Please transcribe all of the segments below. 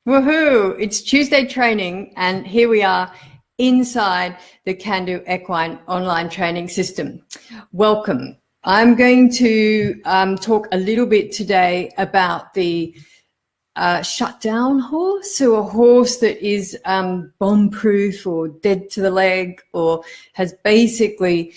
Woohoo! It's Tuesday training, and here we are inside the Kandoo Equine online training system. Welcome. I'm going to talk a little bit today about the shutdown horse, so a horse that is bomb-proof or dead to the leg, or has basically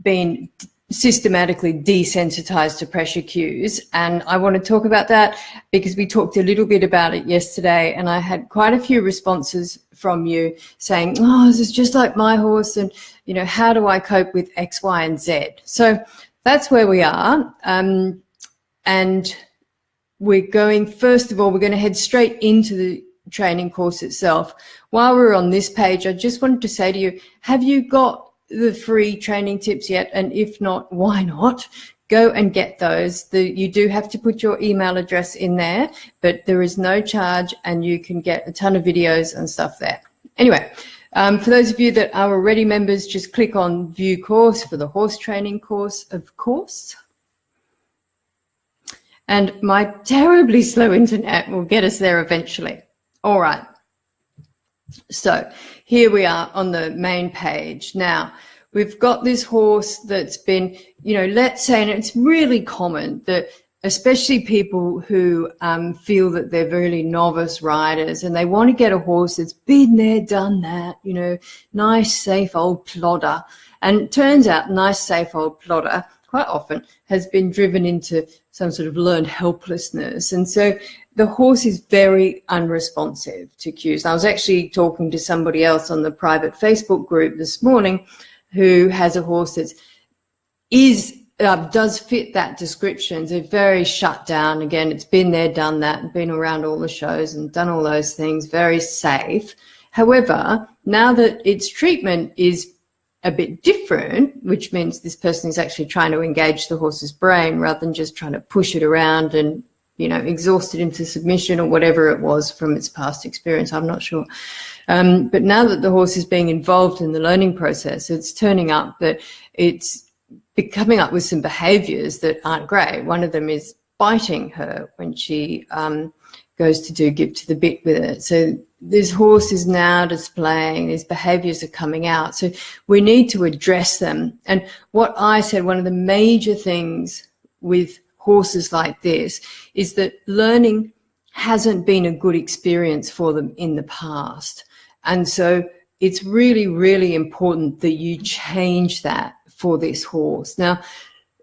been systematically desensitized to pressure cues. And I want to talk about that because we talked a little bit about it yesterday, and I had quite a few responses from you saying, oh, this is just like my horse, and you know, how do I cope with X, Y, and Z? So that's where we are. And we're going, first of all, we're going to head straight into the training course itself. While we're on this page, I just wanted to say to you, have you got the free training tips yet? And if not, why not? Go and get those. You do have to put your email address in there, but there is no charge, and you can get a ton of videos and stuff there. Anyway, for those of you that are already members, just click on view course for the horse training course, of course. And my terribly slow internet will get us there eventually. All right. So here we are on the main page. Now, we've got this horse that's been, you know, let's say, and it's really common that especially people who feel that they're really novice riders and they want to get a horse that's been there, done that, you know, nice, safe old plodder. And it turns out nice, safe old plodder quite often has been driven into some sort of learned helplessness. And so the horse is very unresponsive to cues. I was actually talking to somebody else on the private Facebook group this morning who has a horse that does fit that description. It's very shut down. Again, it's been there, done that, been around all the shows and done all those things, very safe. However, now that its treatment is a bit different, which means this person is actually trying to engage the horse's brain rather than just trying to push it around and, you know, exhaust it into submission or whatever it was from its past experience. I'm not sure. But now that the horse is being involved in the learning process, it's turning up that it's coming up with some behaviors that aren't great. One of them is biting her when she goes to give to the bit with it. So this horse is now displaying, these behaviors are coming out. So we need to address them. And what I said, one of the major things with horses like this is that learning hasn't been a good experience for them in the past. And so it's really, really important that you change that for this horse. Now,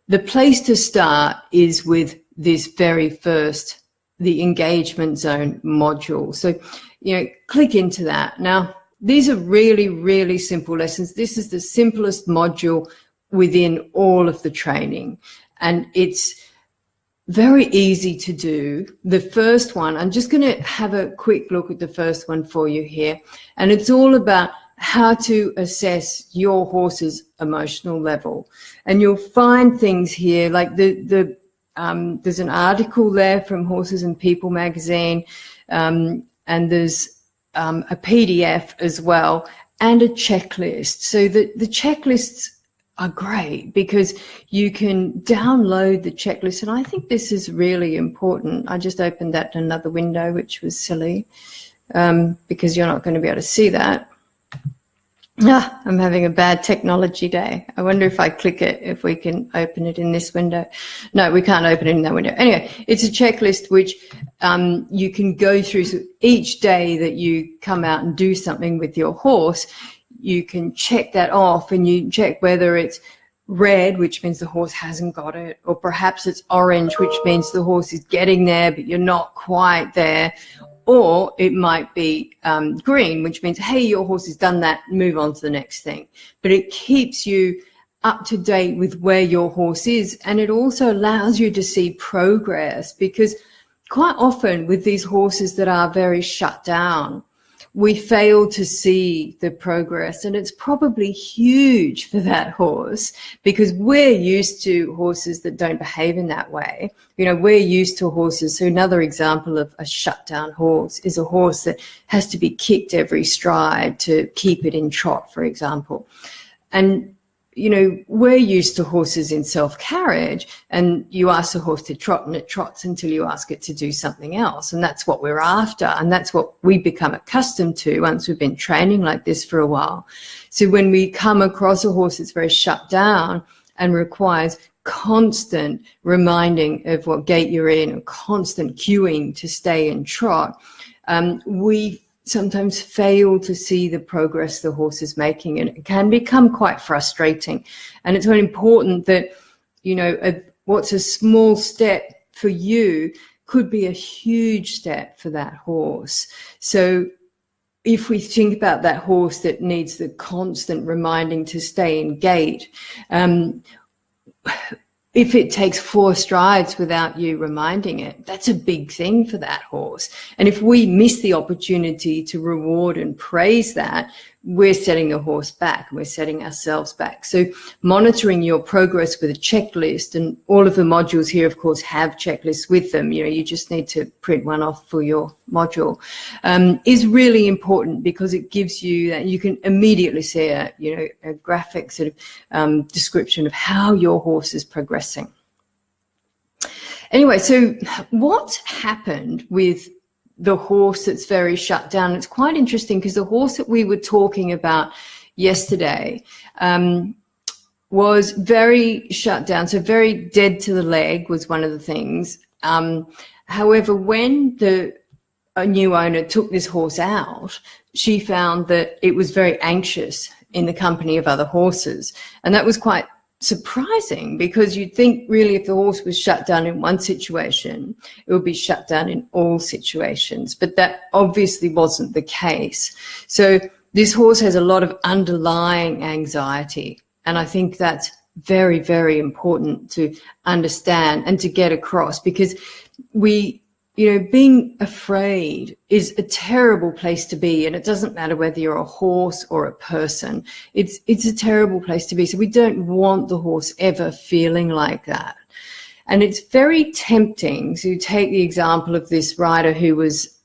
the place to start is with this very first, the engagement zone module. So, you know, click into that. Now, these are really, really simple lessons. This is the simplest module within all of the training, and it's very easy to do. The first one, I'm just going to have a quick look at the first one for you here, and it's all about how to assess your horse's emotional level. And you'll find things here like there's an article there from Horses and People magazine, and there's a PDF as well, and a checklist. So the checklists are great because you can download the checklist, and I think this is really important. I just opened that in another window, which was silly, because you're not going to be able to see that. I'm having a bad technology day. I wonder if I click it, if we can open it in this window. No, we can't open it in that window. Anyway, it's a checklist which you can go through. So each day that you come out and do something with your horse, you can check that off, and you check whether it's red, which means the horse hasn't got it, or perhaps it's orange, which means the horse is getting there, but you're not quite there. Or it might be green, which means, hey, your horse has done that, move on to the next thing. But it keeps you up to date with where your horse is, and it also allows you to see progress, because quite often with these horses that are very shut down, we fail to see the progress, and it's probably huge for that horse because we're used to horses that don't behave in that way. You know, we're used to horses. So another example of a shutdown horse is a horse that has to be kicked every stride to keep it in trot, for example. And we're used to horses in self-carriage, and you ask the horse to trot and it trots until you ask it to do something else. And that's what we're after. And that's what we become accustomed to once we've been training like this for a while. So when we come across a horse that's very shut down and requires constant reminding of what gait you're in, and constant cueing to stay and trot, we sometimes fail to see the progress the horse is making, and it can become quite frustrating. And it's very important that, what's a small step for you could be a huge step for that horse. So if we think about that horse that needs the constant reminding to stay in gait, if it takes 4 strides without you reminding it, that's a big thing for that horse. And if we miss the opportunity to reward and praise that, we're setting the horse back, and we're setting ourselves back. So monitoring your progress with a checklist, and all of the modules here, of course, have checklists with them. You just need to print one off for your module, is really important, because it gives you that you can immediately see a graphic sort of description of how your horse is progressing. Anyway, so what happened with the horse that's very shut down? It's quite interesting, because the horse that we were talking about yesterday was very shut down, so very dead to the leg was one of the things. However, when a new owner took this horse out, she found that it was very anxious in the company of other horses, and that was quite surprising, because you'd think really if the horse was shut down in one situation, it would be shut down in all situations, but that obviously wasn't the case. So this horse has a lot of underlying anxiety, and I think that's very, very important to understand and to get across, because being afraid is a terrible place to be, and it doesn't matter whether you're a horse or a person. It's a terrible place to be. So we don't want the horse ever feeling like that. And it's very tempting to take the example of this rider who was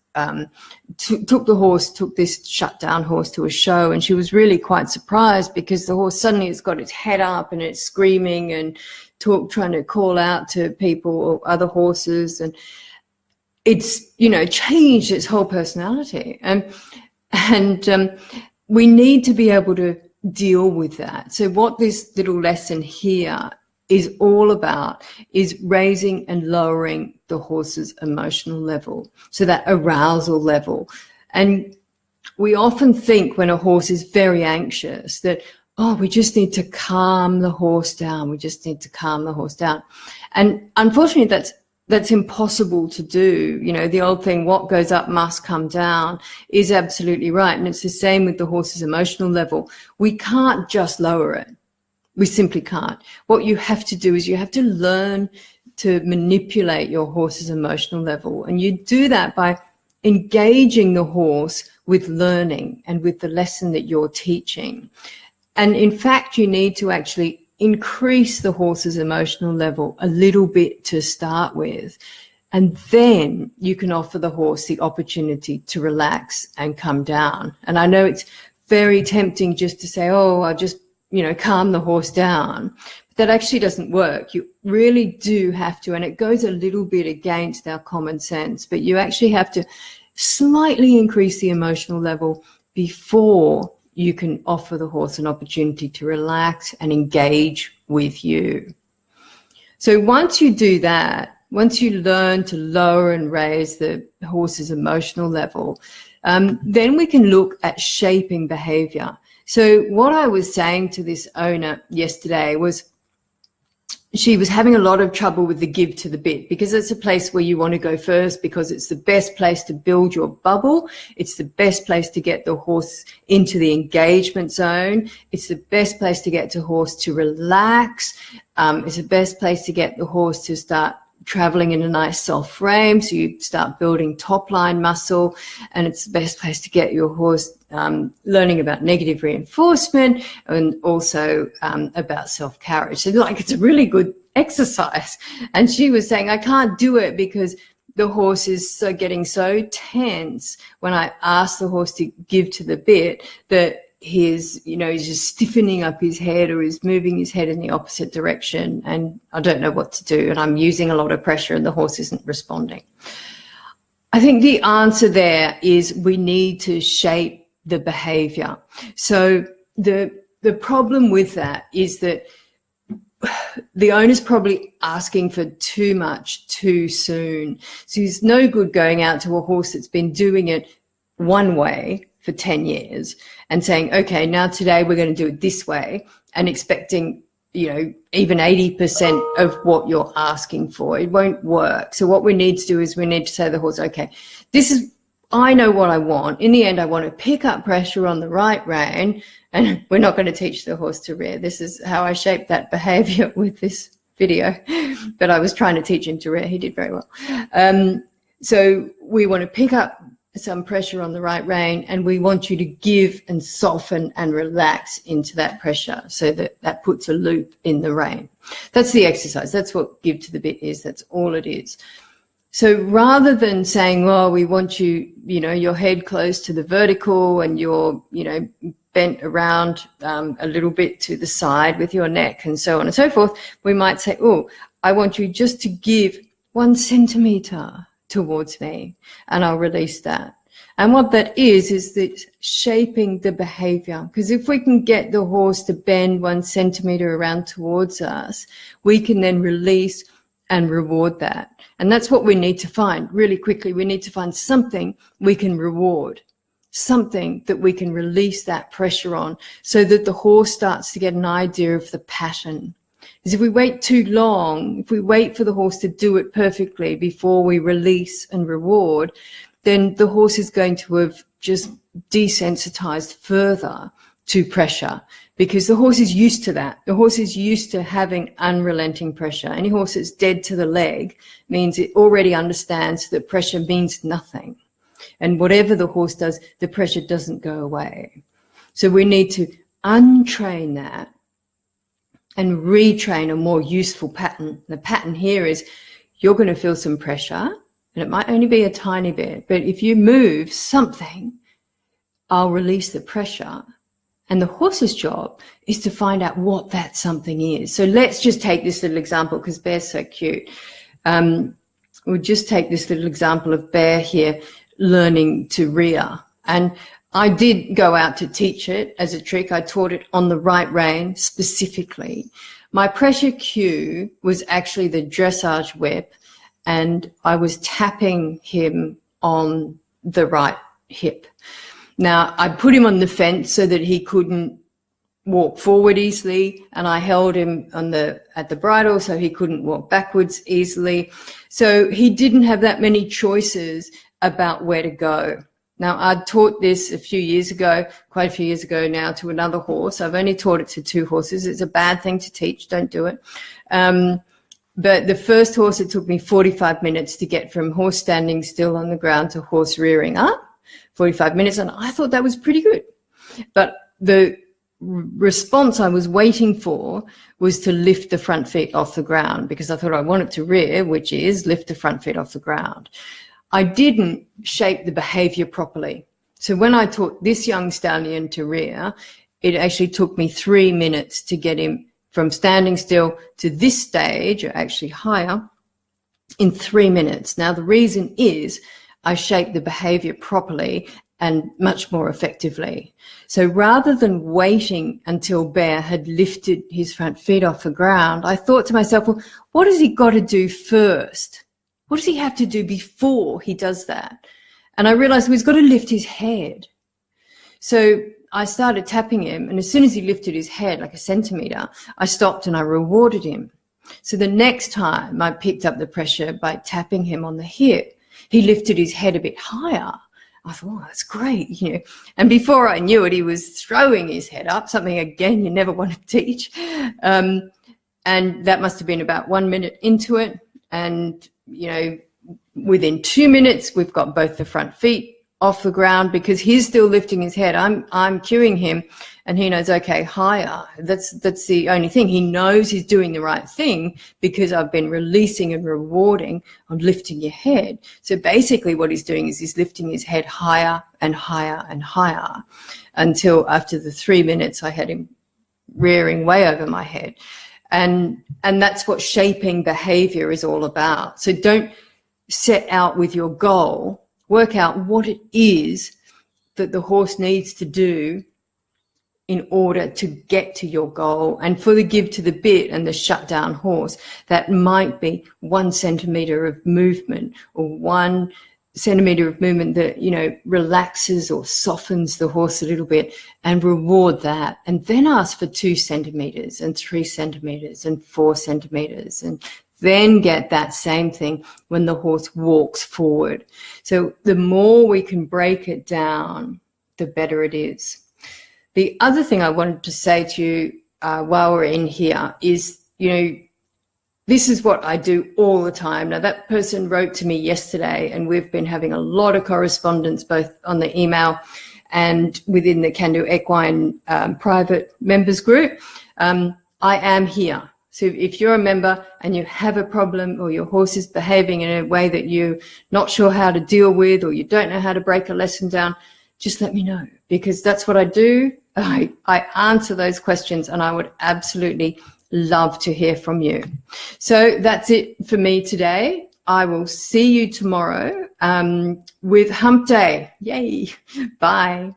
took this shut down horse to a show, and she was really quite surprised, because the horse suddenly has got its head up and it's screaming and trying to call out to people or other horses, and it's changed its whole personality, and we need to be able to deal with that. So what this little lesson here is all about is raising and lowering the horse's emotional level, so that arousal level. And we often think when a horse is very anxious that, we just need to calm the horse down. We just need to calm the horse down. And unfortunately, that's impossible to do. The old thing, what goes up must come down, is absolutely right. And it's the same with the horse's emotional level. We can't just lower it. We simply can't. What you have to do is you have to learn to manipulate your horse's emotional level. And you do that by engaging the horse with learning and with the lesson that you're teaching. And in fact, you need to actually increase the horse's emotional level a little bit to start with, and then you can offer the horse the opportunity to relax and come down. And I know it's very tempting just to say, I'll just calm the horse down, but that actually doesn't work. You really do have to, and it goes a little bit against our common sense, but you actually have to slightly increase the emotional level before you can offer the horse an opportunity to relax and engage with you. So once you do that, once you learn to lower and raise the horse's emotional level, then we can look at shaping behavior. So what I was saying to this owner yesterday was, she was having a lot of trouble with the give to the bit, because it's a place where you want to go first, because it's the best place to build your bubble. It's the best place to get the horse into the engagement zone. It's the best place to get the horse to relax. It's the best place to get the horse to start traveling in a nice soft frame, so you start building top line muscle. And it's the best place to get your horse learning about negative reinforcement, and also about self-carriage. So it's a really good exercise. And she was saying, I can't do it because the horse is getting so tense when I ask the horse to give to the bit, that he's just stiffening up his head or he's moving his head in the opposite direction, and I don't know what to do, and I'm using a lot of pressure and the horse isn't responding. I think the answer there is we need to shape the behavior. So the problem with that is that the owner's probably asking for too much too soon. So it's no good going out to a horse that's been doing it one way for 10 years and saying, okay, now today we're going to do it this way, and expecting, even 80% of what you're asking for. It won't work. So what we need to do is we need to say to the horse, okay, I know what I want. In the end, I want to pick up pressure on the right rein, and we're not going to teach the horse to rear. This is how I shaped that behavior with this video, but I was trying to teach him to rear. He did very well. So we want to pick up some pressure on the right rein, and we want you to give and soften and relax into that pressure so that puts a loop in the rein. That's the exercise. That's what give to the bit is. That's all it is. So rather than saying, well, we want you, your head close to the vertical and you're, bent around a little bit to the side with your neck and so on and so forth, we might say, oh, I want you just to give 1 centimeter towards me, and I'll release that. And what that is that shaping the behavior. Because if we can get the horse to bend 1 centimeter around towards us, we can then release and reward that. And that's what we need to find really quickly. We need to find something we can reward, something that we can release that pressure on, so that the horse starts to get an idea of the pattern. Because if we wait too long, if we wait for the horse to do it perfectly before we release and reward, then the horse is going to have just desensitized further to pressure, because the horse is used to that. The horse is used to having unrelenting pressure. Any horse that's dead to the leg means it already understands that pressure means nothing. And whatever the horse does, the pressure doesn't go away. So we need to untrain that and retrain a more useful pattern. The pattern here is you're going to feel some pressure, and it might only be a tiny bit, but if you move something, I'll release the pressure. And the horse's job is to find out what that something is. So let's just take this little example, because Bear's so cute. We'll just take this little example of Bear here learning to rear. And I did go out to teach it as a trick. I taught it on the right rein specifically. My pressure cue was actually the dressage whip, and I was tapping him on the right hip. Now, I put him on the fence so that he couldn't walk forward easily, and I held him at the bridle so he couldn't walk backwards easily. So he didn't have that many choices about where to go. Now, I taught this a few years ago, quite a few years ago now, to another horse. I've only taught it to 2 horses. It's a bad thing to teach. Don't do it. But the first horse, it took me 45 minutes to get from horse standing still on the ground to horse rearing up. 45 minutes, and I thought that was pretty good. But the response I was waiting for was to lift the front feet off the ground, because I thought I wanted to rear, which is lift the front feet off the ground. I didn't shape the behavior properly. So when I taught this young stallion to rear, it actually took me 3 minutes to get him from standing still to this stage, or actually higher, in 3 minutes. Now, the reason is I shaped the behavior properly and much more effectively. So rather than waiting until Bear had lifted his front feet off the ground, I thought to myself, well, what has he got to do first? What does he have to do before he does that? And I realized he's got to lift his head. So I started tapping him, and as soon as he lifted his head like a centimeter, I stopped and I rewarded him. So the next time I picked up the pressure by tapping him on the hip, he lifted his head a bit higher. I thought, oh, that's great, And before I knew it, he was throwing his head up, something, again, you never want to teach. And that must have been about 1 minute into it. And, within 2 minutes, we've got both the front feet off the ground because he's still lifting his head. I'm cueing him, and he knows, okay, higher. That's the only thing. He knows he's doing the right thing because I've been releasing and rewarding on lifting your head. So basically what he's doing is he's lifting his head higher and higher and higher until after the 3 minutes I had him rearing way over my head. And that's what shaping behavior is all about. So don't set out with your goal. Work out what it is that the horse needs to do in order to get to your goal. And for the give to the bit and the shutdown horse, that might be 1 centimeter of movement or 1 centimeter of movement that, you know, relaxes or softens the horse a little bit, and reward that. And then ask for 2 centimeters and 3 centimeters and 4 centimeters, and then get that same thing when the horse walks forward. So the more we can break it down, the better it is. The other thing I wanted to say to you while we're in here is, you know, this is what I do all the time. Now, that person wrote to me yesterday, and we've been having a lot of correspondence both on the email and within the Kandoo Equine private members group. I am here. So if you're a member and you have a problem, or your horse is behaving in a way that you're not sure how to deal with, or you don't know how to break a lesson down, just let me know, because that's what I do. I answer those questions, and I would absolutely love to hear from you. So that's it for me today. I will see you tomorrow with Hump Day. Yay. Bye.